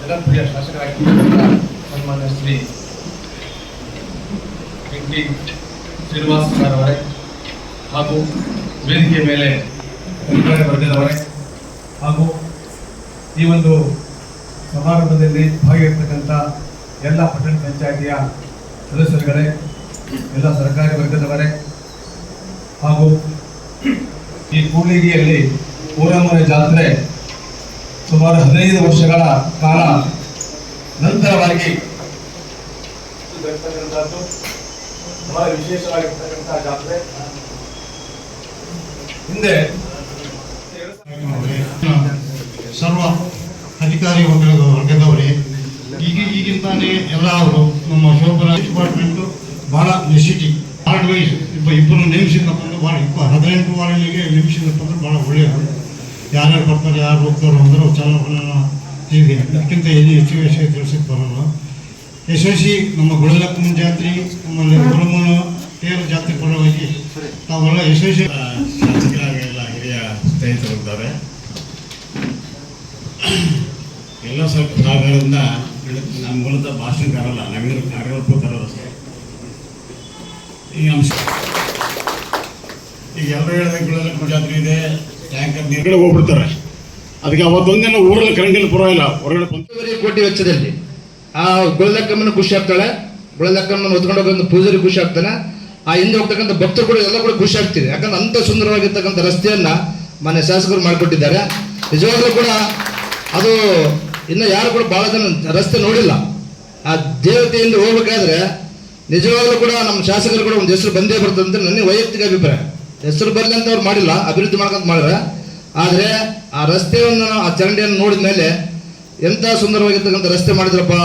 ಜನಪ್ರಿಯ ಶಾಸಕರಾಗಿರ್ತಕ್ಕಂಥ ಸನ್ಮಾನ್ಯ ಶ್ರೀ ವೆಂಕಟಿ ಶ್ರೀನಿವಾಸ್ ಸರ್ ಅವರೇ ಹಾಗೂ ವೇದಿಕೆ ಮೇಲೆ ಅಧಿಕಾರಿ ವರ್ಗದವರೇ ಹಾಗೂ ಈ ಒಂದು ಸಮಾರಂಭದಲ್ಲಿ ಭಾಗಿಯಾಗಿರ್ತಕ್ಕಂಥ ಎಲ್ಲ ಪಟ್ಟಣ ಪಂಚಾಯಿತಿಯ ಸದಸ್ಯರುಗಳೇ, ಎಲ್ಲ ಸರ್ಕಾರಿ ವರ್ಗದವರೇ ಹಾಗೂ ಈ ಕೂಡ್ಲಿಗಿಯಲ್ಲಿ ಊರಮ್ಮನ ಜಾತ್ರೆ ಸುಮಾರು 15 ವರ್ಷಗಳ ಕಾಲ ನಂತರವಾಗಿ ಬಹಳ ವಿಶೇಷವಾಗಿರ್ತಕ್ಕಂಥ ಜಾತ್ರೆ. ಹಿಂದೆ ಸರ್ವ ಅಧಿಕಾರಿ ವರ್ಗದವರೇ, ಈಗಿಂತಾನೆ ಎಲ್ಲ ಅವರು ನಮ್ಮ ಶಿವಪುರ ಡಿಪಾರ್ಟ್ಮೆಂಟು ಭಾಳ ನೆಸಿಟಿ ವಾರ್ಡ್ ವೈಸ್ ಇಬ್ಬರು ನೇಮಿಸಿದಪ್ಪ ಅಂದ್ರೆ ಭಾಳ 18 ವಾರ್ಡ್ಗಳಿಗೆ ನೇಮಿಸಿದಪ್ಪ ಅಂದ್ರೆ ಭಾಳ ಒಳ್ಳೆಯದು. ಯಾರ್ಯಾರು ಬರ್ತಾರೆ, ಯಾರು ಹೋಗ್ತಾರೋ ಅಂದ್ರೆ ಚಲನ ಹೀಗೆ ಅದಕ್ಕಿಂತ ಹೆಚ್ಚು ವಿಷಯ ತಿಳಿಸಿಕ್ಕೆ ಬರೋಲ್ಲ. ಯಶಸ್ವಿ ನಮ್ಮ ಗುಳಲಕ್ಕನ ಜಾತ್ರೆ, ಆಮೇಲೆ ಗುರುಮನ ತೇರು ಜಾತ್ರೆ ಪರವಾಗಿ ತಾವೆಲ್ಲ ಯಶಸ್ವಿ ಶಾಸಕರಾಗೆಲ್ಲ ಹಿರಿಯ ಸ್ನೇಹಿತರಿದ್ದಾರೆ. ಎಲ್ಲ ಸ್ವಲ್ಪ ಕಾರಣಗಳಿಂದ ನಮ್ಮ ಮೂಲತಃ ಭಾಷಣಕಾರಲ್ಲ, ನಾವೇನು ಕಾರ್ಯರೂಪಕಾರರಷ್ಟೇ. ಈಗ ಎಲ್ಲರೂ ಹೇಳಿದ ಗುಳಲಕ್ಕನ ಜಾತ್ರೆ ಇದೆ, ಟ್ಯಾಂಕರ್ ನೀರುಗಳು ಹೋಗ್ಬಿಡ್ತಾರೆ. ಅದಕ್ಕೆ ಅವತ್ತೊಂದಿನ ಊರಲ್ಲಿ ಕರೆಂಟಿಲ್ಲ, ಪರವಾಗಿಲ್ಲ, ಹೊರಗಡೆ 1.5 ಕೋಟಿ ವೆಚ್ಚದಲ್ಲಿ ಆ ಗುಳಲಕ್ಕಮ್ಮನ ಖುಷಿ ಆಗ್ತಾಳೆ. ಗುಳಲಕ್ಕಮ್ಮನ ಹೊತ್ಕೊಂಡು ಹೋಗೋದು ಪೂಜಾರಿ ಖುಷಿ ಆಗ್ತಾನೆ. ಆ ಹಿಂದೆ ಹೋಗ್ತಕ್ಕಂಥ ಭಕ್ತರು ಕೂಡ ಎಲ್ಲ ಕೂಡ ಖುಷಿ ಆಗ್ತಿದೆ. ಯಾಕಂದ್ರೆ ಅಂಥ ಸುಂದರವಾಗಿರ್ತಕ್ಕಂಥ ರಸ್ತೆಯನ್ನ ಮನೆ ಶಾಸಕರು ಮಾಡಿಕೊಟ್ಟಿದ್ದಾರೆ. ನಿಜವಾಗ್ಲೂ ಕೂಡ ಅದು ಇನ್ನು ಯಾರು ಕೂಡ ಭಾಳ ಜನ ರಸ್ತೆ ನೋಡಿಲ್ಲ. ಆ ದೇವತೆಯಿಂದ ಹೋಗ್ಬೇಕಾದ್ರೆ ನಿಜವಾಗ್ಲೂ ಕೂಡ ನಮ್ಮ ಶಾಸಕರು ಕೂಡ ಒಂದು ಹೆಸರು ಬಂದೇ ಬರ್ತದೆ ಅಂತ ನನ್ನ ವೈಯಕ್ತಿಕ ಅಭಿಪ್ರಾಯ. ಹೆಸರು ಬರಲಿ ಅಂತ ಅವ್ರು ಮಾಡಿಲ್ಲ, ಅಭಿವೃದ್ಧಿ ಮಾಡ್ಕೊಂತ ಮಾಡಿದ್ರೆ. ಆದರೆ ಆ ರಸ್ತೆಯನ್ನು, ಆ ಚರಂಡಿಯನ್ನು ನೋಡಿದ ಮೇಲೆ ಎಂಥ ಸುಂದರವಾಗಿರ್ತಕ್ಕಂಥ ರಸ್ತೆ ಮಾಡಿದ್ರಪ್ಪ,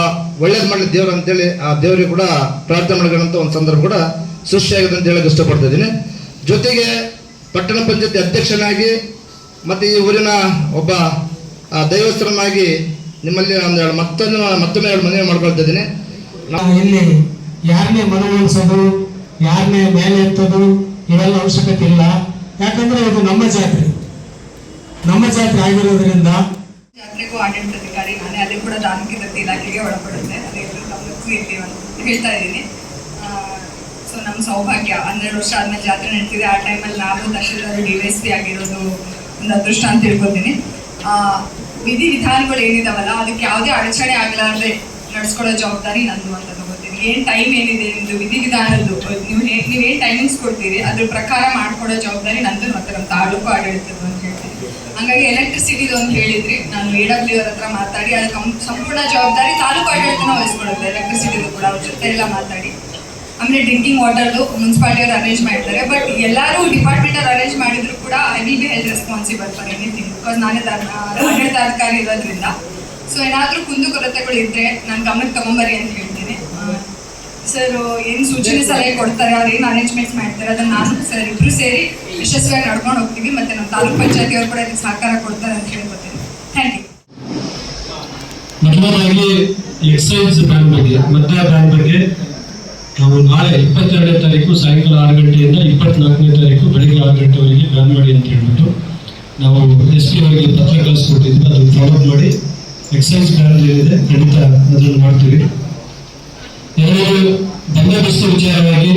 ಒಳ್ಳೇದು ಮಾಡಲಿ ದೇವ್ರು ಅಂತೇಳಿ ಆ ದೇವರಿಗೆ ಕೂಡ ಪ್ರಾರ್ಥನೆ ಮಾಡ್ಕೊಳ್ಳೋಂಥ ಒಂದು ಸಂದರ್ಭ ಕೂಡ ಸೃಷ್ಟಿಯಾಗಿದೆ ಅಂತ ಹೇಳಕ್ಕೆ ಇಷ್ಟಪಡ್ತಾ ಇದ್ದೀನಿ. ಜೊತೆಗೆ ಪಟ್ಟಣ ಪಂಚಾಯತಿ ಅಧ್ಯಕ್ಷನಾಗಿ ಮತ್ತು ಈ ಊರಿನ ಒಬ್ಬ ದೈವಸ್ಥರನಾಗಿ ನಿಮ್ಮಲ್ಲಿ ಮತ್ತೊಮ್ಮೆ ಮನವಿ ಮಾಡ್ಕೊಳ್ತಾ ಇದ್ದೀನಿ. ಇಲ್ಲಿ ಯಾರನ್ನೇ ಮನವೊಲಿಸೋದು, ಯಾರನ್ನೇ ಮೇಲೆ ಎತ್ತೋದು ಇವೆಲ್ಲ ಅವಶ್ಯಕತೆ ಇಲ್ಲ. ಯಾಕಂದ್ರೆ ಇದು ನಮ್ಮ ಜಾತ್ರೆ ಆಗಿರೋದ್ರಿಂದ ಜಾತ್ರೆಗೂ ಆಡಳಿತಾಧಿಕಾರಿ ನಾನೇ, ಅದೇ ಕೂಡ ಧಾರ್ಮಿಕ ದತ್ತಿ ಇಲಾಖೆಗೆ ಒಳಪಡುತ್ತೆ. ಅದೆಲ್ಲರೂ ಗಮನಕ್ಕೂ ಇರ್ತೀವಿ ಅಂತ ಹೇಳ್ತಾ ಇದ್ದೀನಿ. ಸೊ ನಮ್ಮ ಸೌಭಾಗ್ಯ 12 ವರ್ಷ ಆದ್ಮೇಲೆ ಜಾತ್ರೆ ನಡೀತಿದೆ. ಆ ಟೈಮಲ್ಲಿ ನಾವು ತಹಶೀಲ್ದಾರ್ DSP ಆಗಿರೋದು ಒಂದು ಅದೃಷ್ಟ ಅಂತ ತಿಳ್ಕೊತೀನಿ. ವಿಧಿ ವಿಧಾನಗಳು ಏನಿದಾವಲ್ಲ ಅದಕ್ಕೆ ಯಾವುದೇ ಅಡಚಣೆ ಆಗಲಾರ್ದೆ ನಡ್ಸ್ಕೊಳ್ಳೋ ಜವಾಬ್ದಾರಿ ನಂದು ಅಂತ ತಗೋತೀನಿ. ಏನು ಟೈಮ್ ಏನಿದೆ ನಿಮ್ಮದು ವಿಧಿ ವಿಧಾನದ್ದು, ನೀವೇನು ಟೈಮಿಂಗ್ಸ್ ಕೊಡ್ತೀರಿ ಅದ್ರ ಪ್ರಕಾರ ಮಾಡ್ಕೊಡೋ ಜವಾಬ್ದಾರಿ ನಂದು ಮತ್ತು ನಮ್ಮ ತಾಲೂಕು ಆಡಳಿತದ್ದು ಅಂತ ಹೇಳ್ತೀನಿ. ಹಂಗಾಗಿ ಎಲೆಕ್ಟ್ರಿಸಿಟಿದು ಅಂತ ಹೇಳಿದ್ರಿ, ನಾನು AW ಅವ್ರ ಹತ್ರ ಮಾತಾಡಿ ಅದಕ್ಕೆ ಸಂಪೂರ್ಣ ಜವಾಬ್ದಾರಿ ತಾಲೂಕು ಆಡಳಿತನ ವಹಿಸ್ಕೊಡುತ್ತೆ. ಎಲೆಕ್ಟ್ರಿಸಿಟಿದು ಕೂಡ ಅವ್ರ ಜೊತೆ ಎಲ್ಲ ಮಾತಾಡಿ, ಆಮೇಲೆ ಡ್ರಿಂಕಿಂಗ್ ವಾಟರ್ದು ಮುನ್ಸಿಪಾಲಿಟಿಯವ್ರು ಅರೇಂಜ್ ಮಾಡ್ತಾರೆ. ಬಟ್ ಎಲ್ಲರೂ ಡಿಪಾರ್ಟ್ಮೆಂಟಲ್ಲಿ ಅರೇಂಜ್ ಮಾಡಿದ್ರು ಕೂಡ I will be held responsible for anything, because ನಾನೇ ಆಡಳಿತಾಧಿಕಾರಿ ಇರೋದ್ರಿಂದ. ಸೊ ಏನಾದರೂ ಕುಂದುಕೊರತೆಗಳು ಇದ್ದರೆ ನಾನು ಗಮನಕ್ಕೆ ತಗೊಂಬರಿ ಅಂತ ಹೇಳ್ತೀನಿ. ಸರ್ ಏನು ಸೂಚನೆ ಸಲಹೆ ಕೊಡ್ತಾರೆ, ಅವ್ರು ಏನು ಅರೇಂಜ್ಮೆಂಟ್ಸ್ ಮಾಡ್ತಾರೆ ಅದನ್ನು ನಾನು ಸರ್ ಇಬ್ಬರು ಸೇರಿ ಯಶಸ್ವಿಯಾಗಿ ನಡ್ಕೊಂಡು ಹೋಗ್ತೀವಿ. ಮತ್ತು ನಮ್ಮ ತಾಲೂಕು ಪಂಚಾಯತಿಯವರು ಕೂಡ ಇದಕ್ಕೆ ಸಹಕಾರ ಕೊಡ್ತಾರೆ ಅಂತ ಹೇಳ್ಕೊತೀನಿ. Thank you. ಮೊದಲನೇದಾಗಿ ಎಕ್ಸೈಸ್ ಬ್ಯಾನ್ ಬಗ್ಗೆ, ಮದ್ಯ ಬ್ಯಾನ್ ಬಗ್ಗೆ ನಾವು ನಾಳೆ 22ನೇ ತಾರೀಕು ಸಾಯಂಕಾಲ 6 ಗಂಟೆಯಿಂದ 24ನೇ ತಾರೀಕು ಬೆಳಗ್ಗೆ 6 ಗಂಟೆವರೆಗೆ ಬ್ಯಾನ್ ಮಾಡಿ ಅಂತ ಹೇಳ್ಬಿಟ್ಟು ನಾವು SP ಅವರಿಗೆ ಪತ್ರ ಕಳಿಸ್ಕೊಟ್ಟಿದ್ವಿ. ಅದನ್ನು ಫಾಲೋ ಮಾಡಿ ಎಕ್ಸೈಸ್ ಬ್ಯಾನ್ ಏನಿದೆ ಖಂಡಿತ ಅದನ್ನು ಮಾಡ್ತೀವಿ. ಎಲ್ಲರೂ ಬಂದೋಬಸ್ತು ವಿಚಾರವಾಗಿ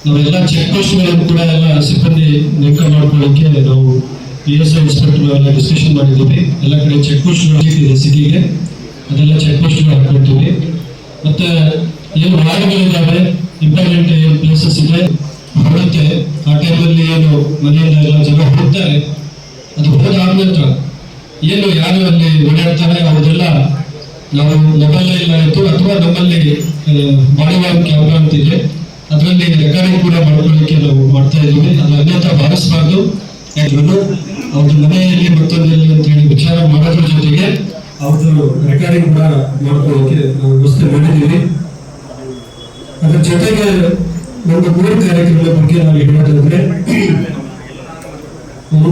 ನಾವೆಲ್ಲ ಚೆಕ್ ಪೋಸ್ಟ್ಗಳನ್ನು ಕೂಡ ಎಲ್ಲ ಸಿಬ್ಬಂದಿ ನೇಮಕ ಮಾಡ್ಕೊಳ್ಳೋಕ್ಕೆ ನಾವು PSI ಇನ್ಸ್ಪೆಕ್ಟರ್ ಎಲ್ಲ ಡಿಸ್ಕಷನ್ ಮಾಡಿದ್ದೀವಿ. ಎಲ್ಲ ಕಡೆ ಚೆಕ್ ಪೋಸ್ಟ್ಗಳು ಇದೆ ಸಿಟಿಗೆ, ಅದೆಲ್ಲ ಚೆಕ್ ಪೋಸ್ಟ್ಗಳು ಹಾಕ್ಕೊಳ್ತೀವಿ. ಮತ್ತು ಏನು ವಾರ್ಡ್ಗಳಿದ್ದಾವೆ, ಇಂಪಾರ್ಟೆಂಟ್ ಏನು ಪ್ಲೇಸಸ್ ಇದೆ ಹೊರಡುತ್ತೆ, ಆ ಟೈಮಲ್ಲಿ ಏನು ಮನೆಯಿಂದ ಎಲ್ಲ ಜನ ಹೋಗ್ತಾರೆ, ಅದು ಹೋದಾದ ನಂತರ ಏನು ಯಾರು ಅಲ್ಲಿ ಓಡಾಡ್ತಾರೆ ಅವರೆಲ್ಲ ನಾವು ಮೊಬೈಲ್ ಆಯಿತು ಅಥವಾ ನಮ್ಮಲ್ಲಿ ಬಾಡಿ ವಾರ್ನ್ ಕ್ಯಾಮ್ರಾ ಅಂತಿದೆ, ಅದರಲ್ಲಿ ರೆಕಾರ್ಡಿಂಗ್ ಕೂಡ ಮಾಡ್ಕೊಳ್ಳಿಕ್ಕೆ ನಾವು ಮಾಡ್ತಾ ಇದ್ದೀವಿ. ಅದು ಅನ್ಯತಾ ಭಾವಿಸಬಾರ್ದು. ಯಾಕಂದ್ರೆ ಅವ್ರ ಮನೆಯಲ್ಲಿ ಮತ್ತೊಂದಲ್ಲಿ ಅಂತ ಹೇಳಿ ವಿಚಾರ ಮಾಡೋದ್ರ ಜೊತೆಗೆ ಅವ್ರದ್ದು ರೆಕಾರ್ಡಿಂಗ್ ಕೂಡ ಮಾಡ್ಕೊಳ್ಳಿಕ್ಕೆ ನಾವು ವ್ಯವಸ್ಥೆ ಮಾಡಿದ್ದೀವಿ. ಅದರ ಜೊತೆಗೆ ಒಂದು 3 ಕಾರ್ಯಕ್ರಮದ ಬಗ್ಗೆ ನಾವು ಹೇಳೋದಾದ್ರೆ, ಒಂದು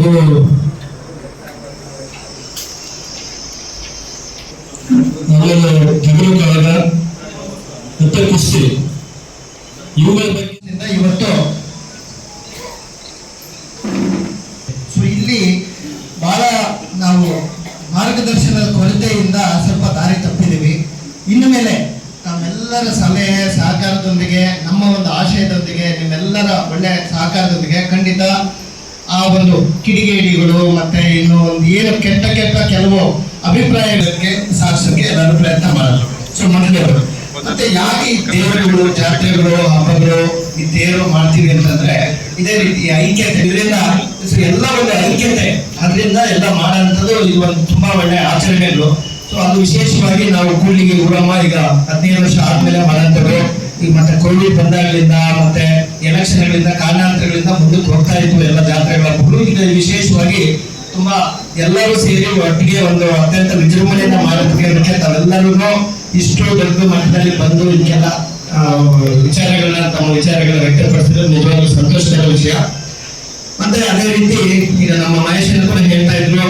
ಜಗಳ ಕಾಲದ ಮತ್ತೆ ಕುಸ್ತಿ ಇವುಗಳ ಬಗ್ಗೆ ಇವತ್ತು ಇಲ್ಲಿ ಬಹಳ ನಾವು ಮಾರ್ಗದರ್ಶನದ ಕೊರತೆಯಿಂದ ಇನ್ನು ಮೇಲೆ ತಮ್ಮೆಲ್ಲರ ಸಲಹೆ ಸಹಕಾರದೊಂದಿಗೆ, ನಮ್ಮ ಒಂದು ಆಶಯದೊಂದಿಗೆ, ನಿಮ್ಮೆಲ್ಲರ ಒಳ್ಳೆ ಸಹಕಾರದೊಂದಿಗೆ ಖಂಡಿತ ಆ ಒಂದು ಕಿಡಿಗೇಡಿಗಳು ಮತ್ತೆ ಇನ್ನು ಒಂದು ಏನು ಕೆಟ್ಟ ಕೆಲವು ಅಭಿಪ್ರಾಯಗಳಿಗೆ ಸಾಧಿಸೋಕೆ ಎಲ್ಲರೂ ಪ್ರಯತ್ನ ಮಾಡೋದು. ಸೊ ಮೊದಲನೇವರು ಮತ್ತೆ ಯಾಕೆ ಈ ದೇವರುಗಳು, ಜಾತ್ರೆಗಳು, ಹಬ್ಬಗಳು, ಈ ದೇವರು ಮಾಡ್ತೀವಿ ಅಂತಂದ್ರೆ ಇದೇ ರೀತಿ ಐಕ್ಯತೆ, ಇದರಿಂದ ಎಲ್ಲ ಒಂದು ಐಕ್ಯತೆ, ಅದರಿಂದ ಎಲ್ಲ ಮಾಡೋಂಥದ್ದು ಇದು ಒಂದು ತುಂಬಾ ಒಳ್ಳೆ ಆಚರಣೆಗಳು. ಸೊ ಅದು ವಿಶೇಷವಾಗಿ ನಾವು ಕೂಡ್ಲಿಗಿ ಊರಮ್ಮ ಈಗ 15 ವರ್ಷ ಆದ್ಮೇಲೆ ಮಾಡೋಂಥದ್ದು. ಈಗ ಮತ್ತೆ ಕೋವಿಡ್ ಬಂದಾಗಲಿಂದ ಮತ್ತೆ ಎಲೆಕ್ಷನ್ಗಳಿಂದ ಕಾರಣಾಂತರಗಳಿಂದ ಮುಂದಕ್ಕೆ ಹೋಗ್ತಾ ಇದ್ವು ಎಲ್ಲ ಜಾತ್ರೆಗಳ ಹಬ್ಬಗಳು. ಈಗ ವಿಶೇಷವಾಗಿ ತುಂಬಾ ಎಲ್ಲರೂ ಸೇರಿ ಒಟ್ಟಿಗೆ ಒಂದು ಅತ್ಯಂತ ವಿಜೃಂಭಣೆಯಿಂದ ಮಾಡೋದಕ್ಕೆ ತಾವೆಲ್ಲರೂ ಇಷ್ಟು ದೊಡ್ಡ ಮಟ್ಟದಲ್ಲಿ ಬಂದು ಇದಕ್ಕೆಲ್ಲ ವಿಚಾರಗಳನ್ನ ತಮ್ಮ ವಿಚಾರಗಳನ್ನ ವ್ಯಕ್ತಪಡಿಸಿದ್ರೆ ನಿಜವಾಗ್ಲೂ ಸಂತೋಷದ ವಿಷಯ. ಮತ್ತೆ ಅದೇ ರೀತಿ ಈಗ ನಮ್ಮ ಮಹೇಶ್ ಕೂಡ ಹೇಳ್ತಾ ಇದ್ರು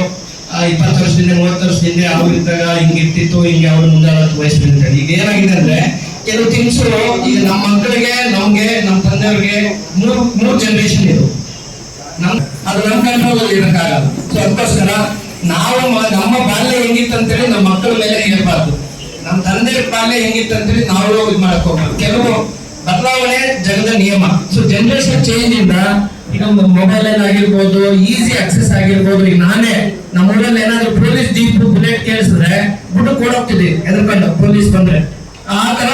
20 ವರ್ಷದಿಂದ 30 ವರ್ಷದಿಂದ ಅವ್ರಿದ್ದಾಗ ಹಿಂಗಿರ್ತಿತ್ತು, ಹಿಂಗೆ ಅವ್ರು ಮುಂದಾಳತ್ವ ವಹಿಸ್ತಿರ್ತಾರೆ. ಈಗ ಏನಾಗಿದೆ ಅಂದ್ರೆ ಕೆಲವು ಥಿಂಗ್ಸ್ ಈಗ ನಮ್ಮ ಮಕ್ಕಳಿಗೆ, ನಮ್ಗೆ, ನಮ್ಮ ತಂದೆಯವ್ರಿಗೆ ಮೂರು ಜನರೇಷನ್ ಇದು. ಅದು ನಮ್ಮ ಕಂಟ್ರೋಲ್ ಅಲ್ಲಿ ಇರಕ್ಕಾಗಲ್ಲ. ಸೊ ಅದಕ್ಕೋಸ್ಕರ ನಾವು ನಮ್ಮ ಬಾಲ್ಯ ಹೆಂಗಿತ್ತಂತೇಳಿ ನಮ್ಮ ಮಕ್ಕಳ ಮೇಲೆ ಹೇಳಬಾರ್ದು. ನಮ್ಮ ತಂದೆ ಬಾಲ್ಯ ಹೆಂಗಿತ್ತಂತೇಳಿ ನಾವು ಇದು ಮಾಡಕ್ ಹೋಗ್ಬಾರ್ದು. ಕೆಲವು ಬದಲಾವಣೆ ಜಗದ ನಿಯಮ. ಸೊ ಜನರೇಷನ್ ಚೇಂಜ್ ಇಂದ ಈಗ ಮೊಬೈಲ್ ಆಗಿರ್ಬೋದು, ಈಸಿ ಆಕ್ಸೆಸ್ ಆಗಿರ್ಬೋದು. ಈಗ ನಾನೇ ನಮ್ಮ ಊರಲ್ಲಿ ಏನಾದ್ರು ಪೊಲೀಸ್ ಜೀಪ್ ಬುಲೆಟ್ ಕೇಳಿಸಿದ್ರೆ ಗುಡ್ಡು ಕೊಡೋಗ್ತಿದ್ವಿ ಎದ್ಕೊಂಡು ಪೊಲೀಸ್ ಬಂದ್ರೆ. ಆ ತರ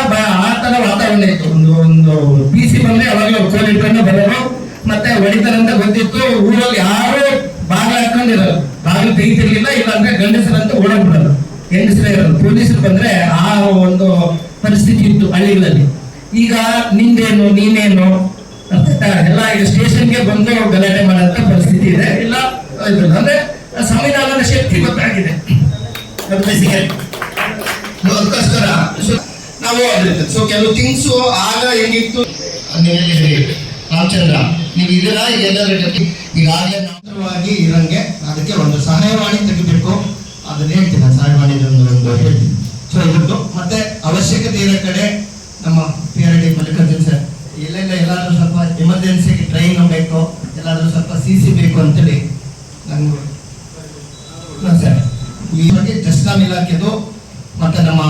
ವಾತಾವರಣ ಇತ್ತು. ಒಂದು PC ಬಂದ್ರೆ ಅವಾಗ ಕೋಲ್ ಇಟ್ಕೊಂಡು ಬರೋರು, ಮತ್ತೆ ಹೊಡಿತಾರಂತ ಗೊತ್ತಿತ್ತು. ಊರಲ್ಲಿ ಯಾರು ಬಾಗಿಲು ಹಾಕೊಂಡಿರೋದು, ಬಾಗಿಲು ತೆಗಿತಿರ್ಲಿಲ್ಲ. ಇಲ್ಲಾಂದ್ರೆ ಗಂಡಸರಂತ ಓಡಾಡ್ಬಿಡೋದು, ಹೆಂಗಸರೇ ಇರೋದು. ಪೊಲೀಸರು ಬಂದ್ರೆ ಆ ಒಂದು ಪರಿಸ್ಥಿತಿ ಇತ್ತು ಹಳ್ಳಿಗಳಲ್ಲಿ. ಈಗ ನಿಂದೇನು ನೀನೇನು ಎಲ್ಲ ಈಗ ಸ್ಟೇಷನ್ಗೆ ಬಂದು ಗಲಾಟೆ ಮಾಡೋಂಥ ಪರಿಸ್ಥಿತಿ ಇದೆ. ಇಲ್ಲ ಅಂದ್ರೆ ಸಂವಿಧಾನದ ಶಕ್ತಿ ಗೊತ್ತಾಗಿದೆ ಅದಕ್ಕೋಸ್ಕರ ನಾವು ಸೊ ಕೆಲವು ಥಿಂಗ್ಸ್ ಆಗ ಹೆಂಗಿತ್ತು ರಾಮಚಂದ್ರ ನೀವು ಇದರ ಎಲ್ಲರ ಜೊತೆ ಈಗಾಗಲೇ ನಾವಾಗಿ ಇರಂಗೆ ಅದಕ್ಕೆ ಒಂದು ಸಹಾಯವಾಣಿ ತೆಗಿಬೇಕು. ಅದನ್ನ ಹೇಳ್ತೀನಿ, ಸಹಾಯವಾಣಿ ಒಂದು ಹೇಳ್ತೀನಿ. ಸೊ ಇದ್ರದ್ದು ಮತ್ತೆ ಅವಶ್ಯಕತೆ ಇರೋ ಕಡೆ ನಮ್ಮ PRD ಮಲ್ಲಿಕಾರ್ಜುನ್ ಸರ್ ಎಲ್ಲೆಲ್ಲ ಎಲ್ಲಾದ್ರೂ ಸ್ವಲ್ಪ ಎಮರ್ಜೆನ್ಸಿಗೆ ಟ್ರೈನ್ ಬೇಕು, ಎಲ್ಲಾದ್ರೂ ಸ್ವಲ್ಪ CC ಬೇಕು ಅಂತೇಳಿ ನಂಗೆ ಸರ್ ಈ ಬಗ್ಗೆ ಜಸ್ಕಾಂ ಇಲಾಖೆದು ಮತ್ತೆ ನಮ್ಮ